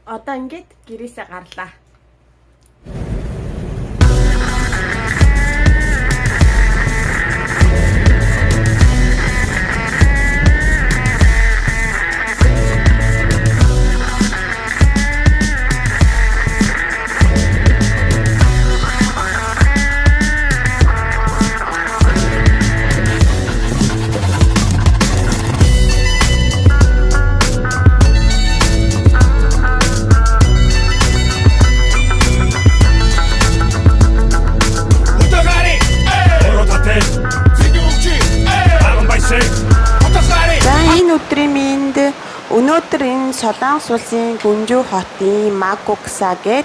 Одоо ингээд гэрээсээ гарлаа. Өнөөдөр энэ Солонгос улсын Гүнжүү хотын Макукса гээд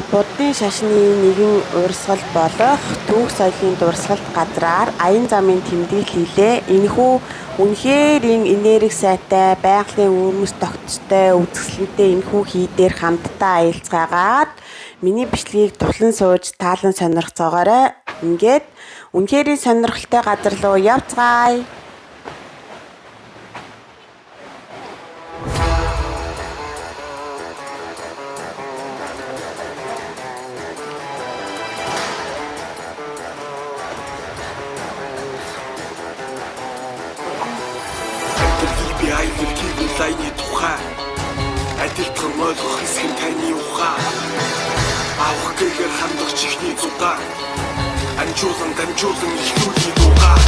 буддын шашны нэгэн урсгал болох түүх соёлын дурсгалт газраар аян замын тэмдэглэл хийлээ. Энэхүү үнэхээр энерги сайтай, байгалийн өвмөс тогтцтой, үзэсгэлэнтэй энэхүү хий дээр хамтдаа аялцгаагаад миний бичлэгийг тухлан сууж таалан сонирхцоогоорой. Ингээд үнэхээр сонирхолтой газар руу явцгаая. Лайны тухай адилхан ойлгох хэсэг таны ухаан авах гэхээр хандах чихний зугаа амжуулан дамжуулан ихлүүлний дугаа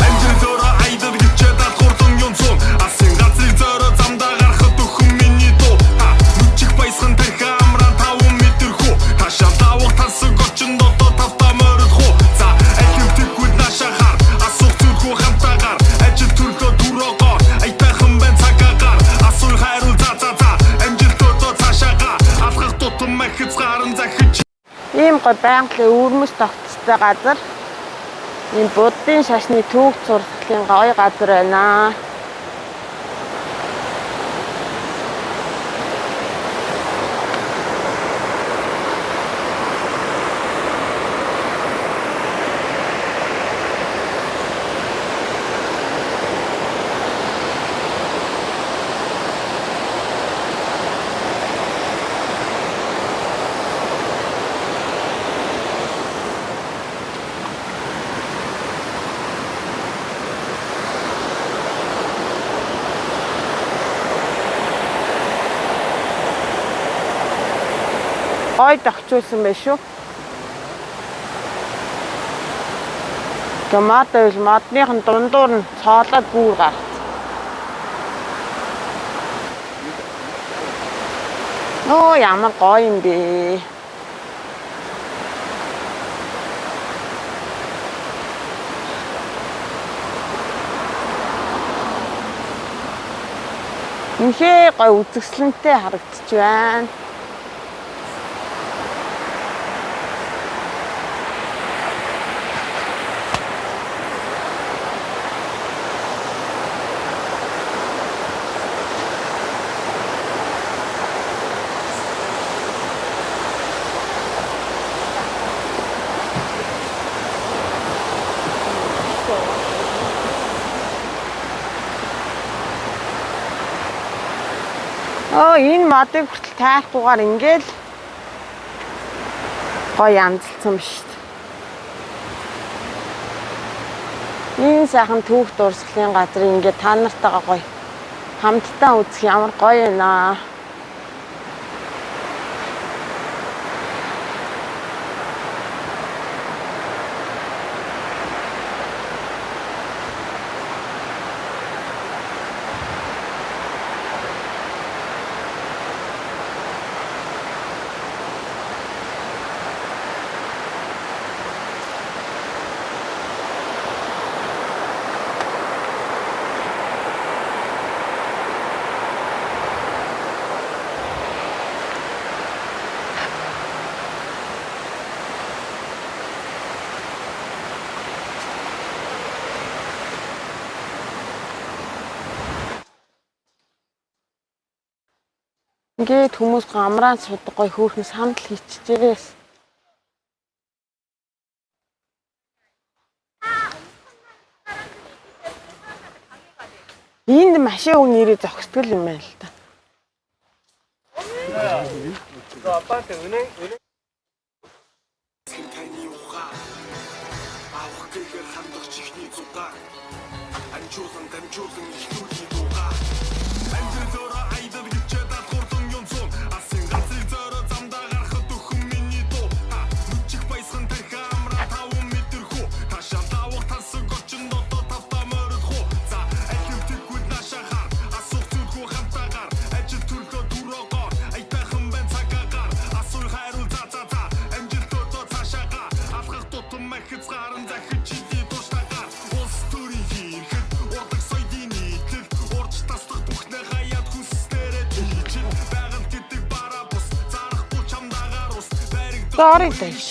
амжилтаараа айдар гिचээд хурдан юмсон асын газрыг зөөрө замдаа гарахад өхөн миний дуу нүчих баясхан тархи амраа 5 метр хөө ташаа давах тасаг очинд одоо тавтаа мордох уу за алимтгүй нашахаар асуух зүрхүү хамтаагаар ажил төрдөө дөрөөгөө айтайхан бэн цагаагаар асуул хайрул за амжилтуудаа цаашаага алхах тутам махиц гарын захиж ийм гой байгалийн өвмөс тогтцтой газар энэ буддын шашны түүх зурсгалын гоё газар байна. Гой тогтчулсан байх шүү. Томат байл модныхын дундуур нь цоолоод гүүр гарц. Оо ямар гоё юм бэ. Үнэхээр гоё үзэсгэлэнтэй харагдаж байна. Энэ модыг хүртэл тайхгүйгээр ингээл гоё амжилтсан биш шүү дээ. Энэ сайхан түүх дурсгалын газар ингээд та нартайгаа гоё хамтдаа үзэх ямар гоё байна. Ингээд хүмүүс гамраан судаг гоё хөөрхөн сандал хийчихээс. Энд машин нэрээ зогсдгол юм байна л да. 너 아빠한테 은행 таны ухаан авах гэхээр хандах чихний зугаан амжуулан дамжуулан ихнүүлийн дугаан амжилтөөр айдад гिचээд хурдан юм цун асын газрын зөрөө замдаа гарахад өхөн миний дуу нүчих баясхан тархи амраа 5 метр хөө ташаа давах тасаг очинд одоо тавтаа морд хөө за алимтгүүд нашахаар асуух зүрхүү хамтаагаар ажил төрлөө түрөөгоор айтайхан байн цагаагаар асуух хайруу за амжилтөөр цаашаагаа алхах тутам махиц гаран захиж чидий туштагаар улс төрийн хийхэд урдаг соёдын нийтлэл урж таслах бүхнээ хаяад хүссдэрээ тийчил байгаль гэдэг бараа бус зарахгүй чамдаагаар ус баригдах Sorry дэш.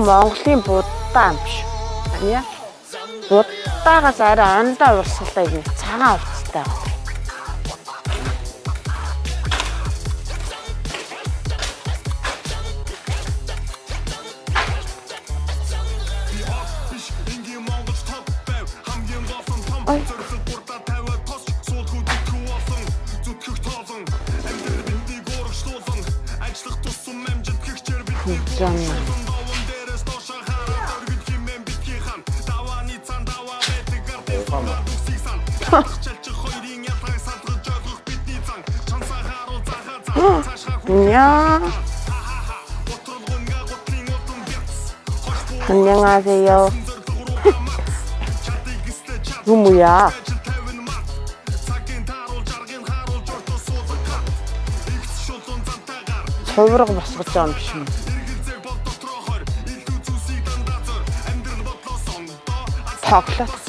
Монголын будаа юм биш. Аниа. Будаагаас арай ондоо урсгалаа юм. Цагаан хувцастай байна. 안녕. 안녕하세요. 이거 뭐야? 절부라고 봤었지 않지? 박lat.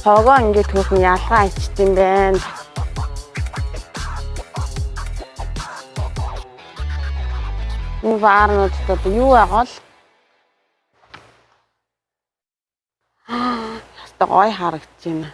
저거 이제 도수 야가 있으면 이 바르는 것도 유아걸 또 어이 하락지나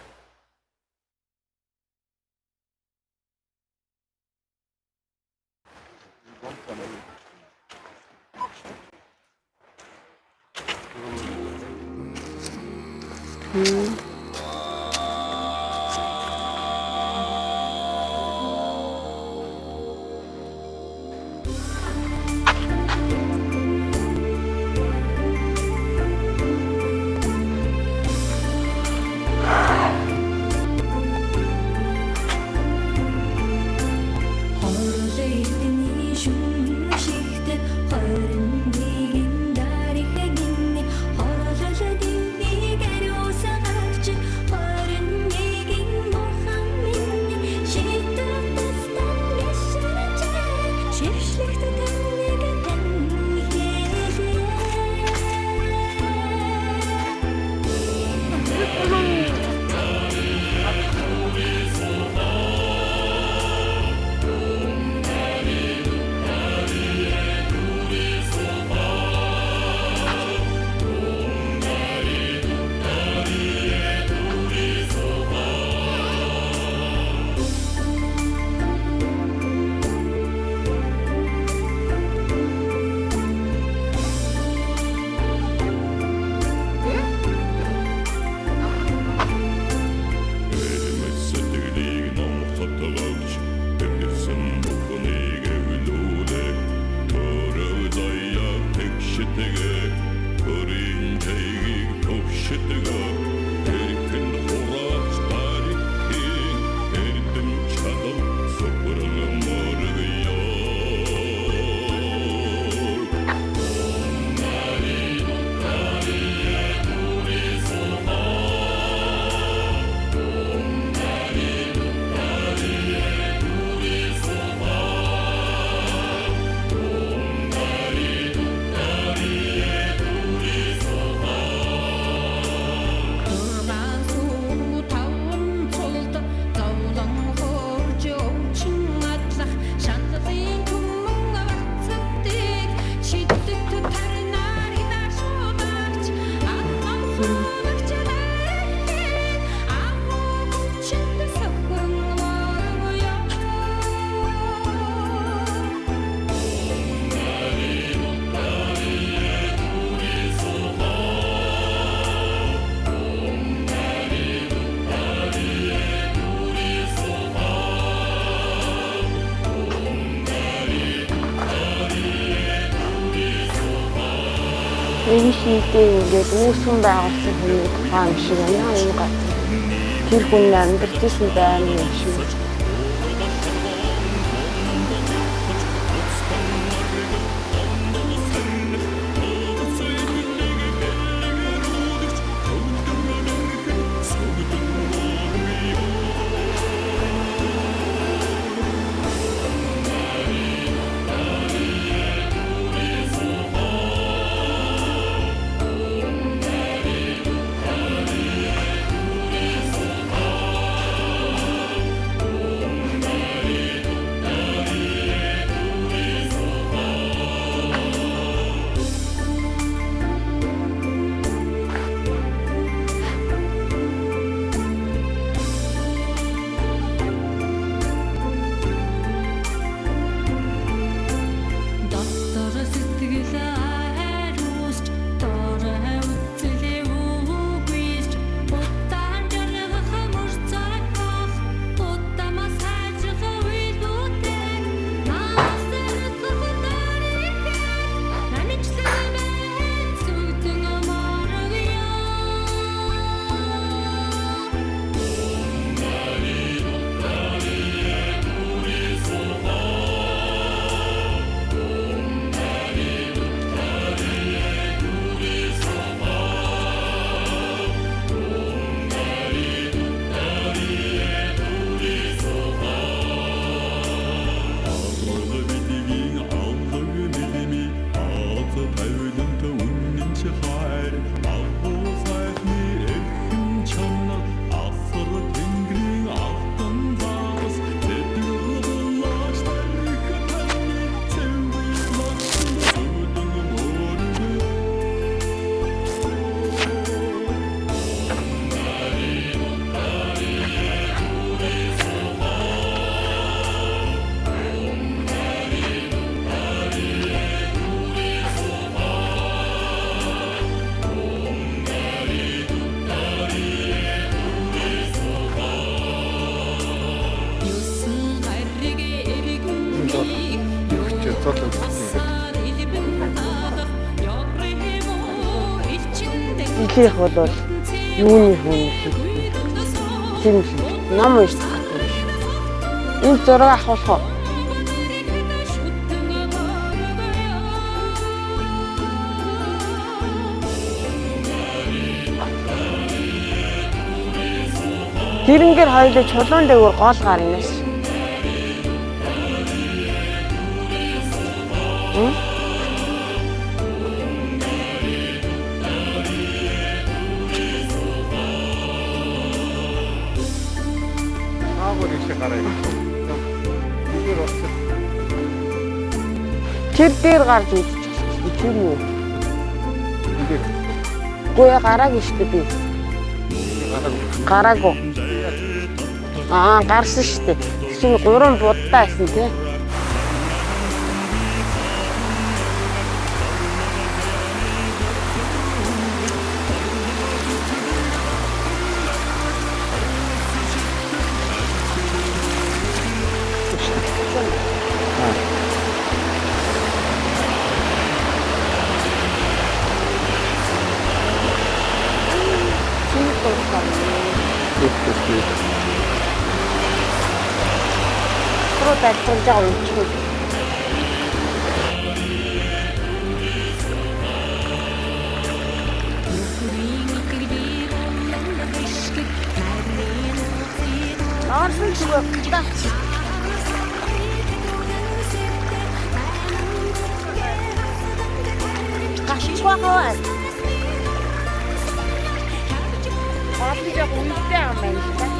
Энэ шийдээ ингээд үүсгэн байгуулсан хүний тухай юм шиг байна энэ газар. Тэр хүн амьдарч исэн байм юм шиг. Илэх бол юуны хүн тийм ном унших гэдэг. Энэ зураг авах уу? Тэрнгээр хоёул чулуун дээгүүр гол гар инээс. Тэр дээр гарч үзчихсэн. Тэр юу? Гуя гараагүй шүү дээ би. Гараагүй. Гарсан шүү дээ. Чинь 3 буддаа байсан тий. 서로 달성자 올초. 나왔을 수가 없다. 다시 좋아하와. 아프리카 공대 안 맨다.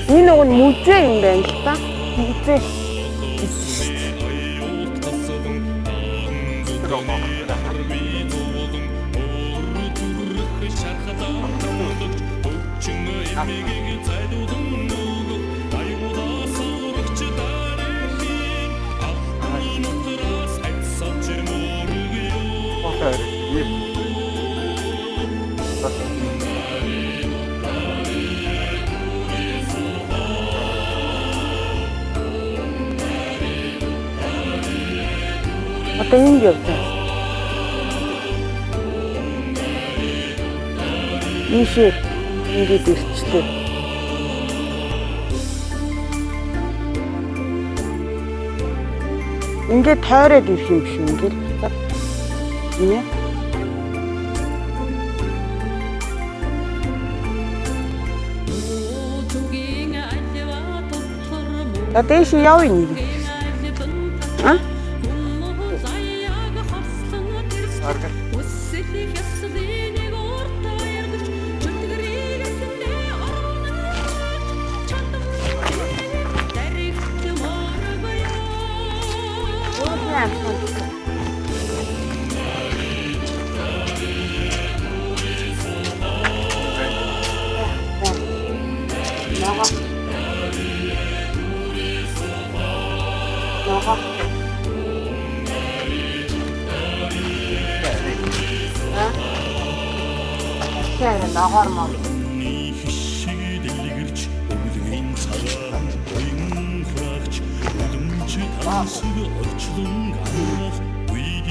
Энэ нэг музей юм байна л та. Музей. Одоо энэ юу вэ? Ийшээ ингээд ирчлээ. Ингээд тойроод ирэх юм биш үү? Ингээд нэ? Дэш яв юм. А? 나가르마.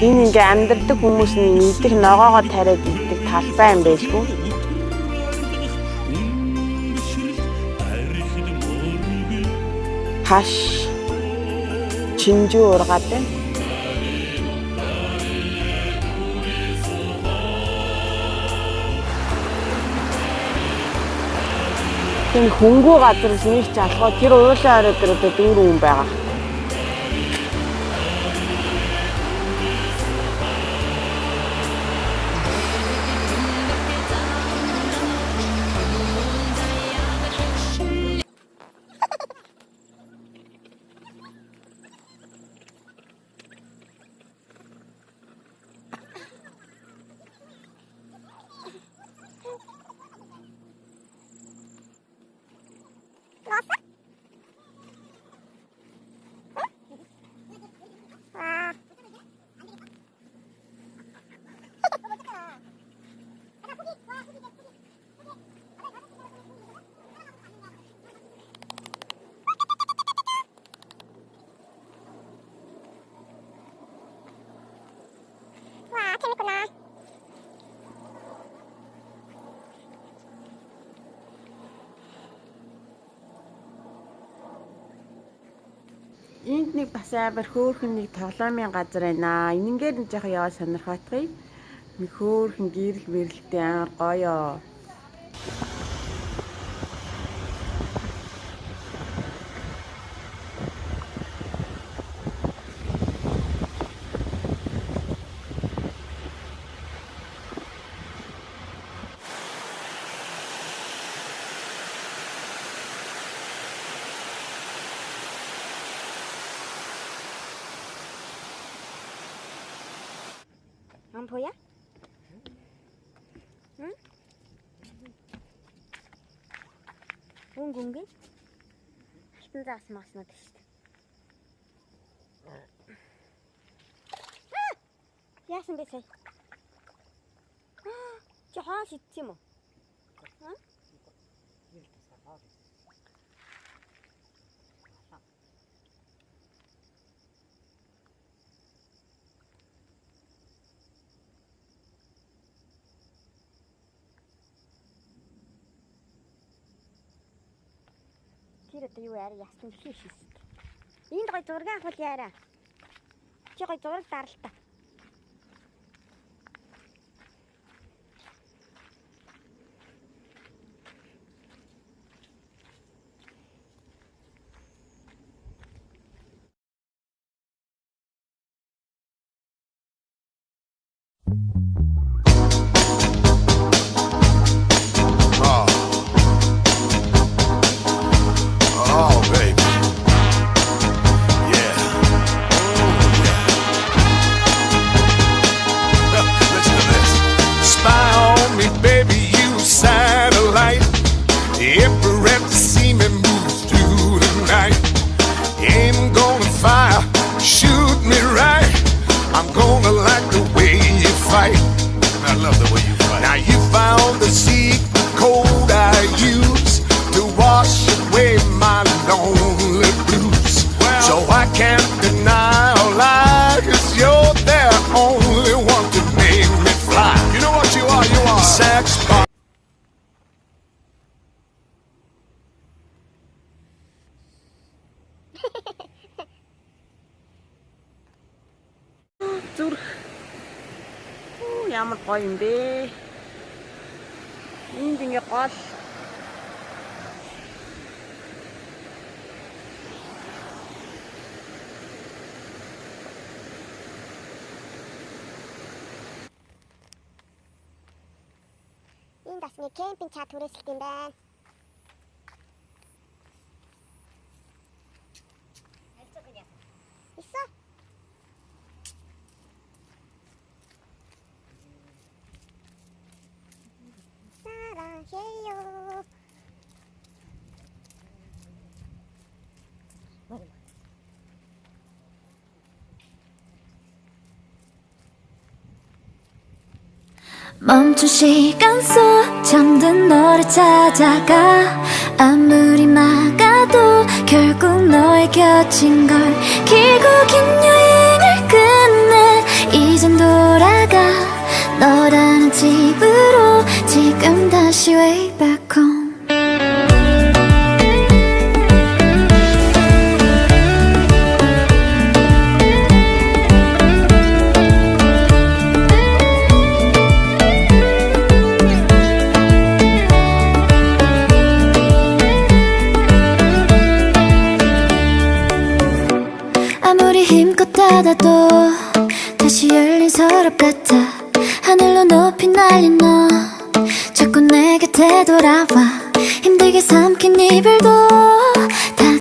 Энэ ингээ амьдардаг хүмүүс нь идэх ногоогоо тариад идэх талбай юм байлгүй. Хаш чинжүү ургаад байна. Энэ хөнгөө газар нэг ч алхаа тэр уулын орой дээр одоо 4 хүн байгаа. Энд нэг бас амар хөөрхөн нэг тоглоомын газар байна. Энэнгээр нь жоохон яваа сонирхоотгоё. Нэг хөөрхөн гэрэл мэрэлтэй амар гоё. Ам 보여? 응? өнгөнгөө хитэн заас маснууд шүү дээ. Яасан бэ сая? хоол идчих юм уу? Аа? Тэр одоо юу яараа ясны хийх. Энд гой зураг авах яараа. Чи гой зураг даралтаа. I love the way you fight. Now you found the secret code I use to wash away my lonely blues. Well, so I can't deny or lie, 'cause you're the only one to make me fly. You know what you are? You are sex bomb. зүрх. Ямар гоё юм бэ? Энд ингээ гол Энд бас нэг кемпинг чат түрээсэлт юм байна. 있어? 사랑해요. 멈춘 시간 속 잠든 너를 찾아가 아무리 막아도 결국 너의 곁인 걸 길고 긴 여행을 끝내 이젠 돌아가 너라는 집으로 지금 다시 way back home. 아무리 힘껏 닫아도 다시 열린 서랍 같아 하늘로 높이 날린 너 자꾸 내 곁에 돌아와 힘들게 삼킨 이별도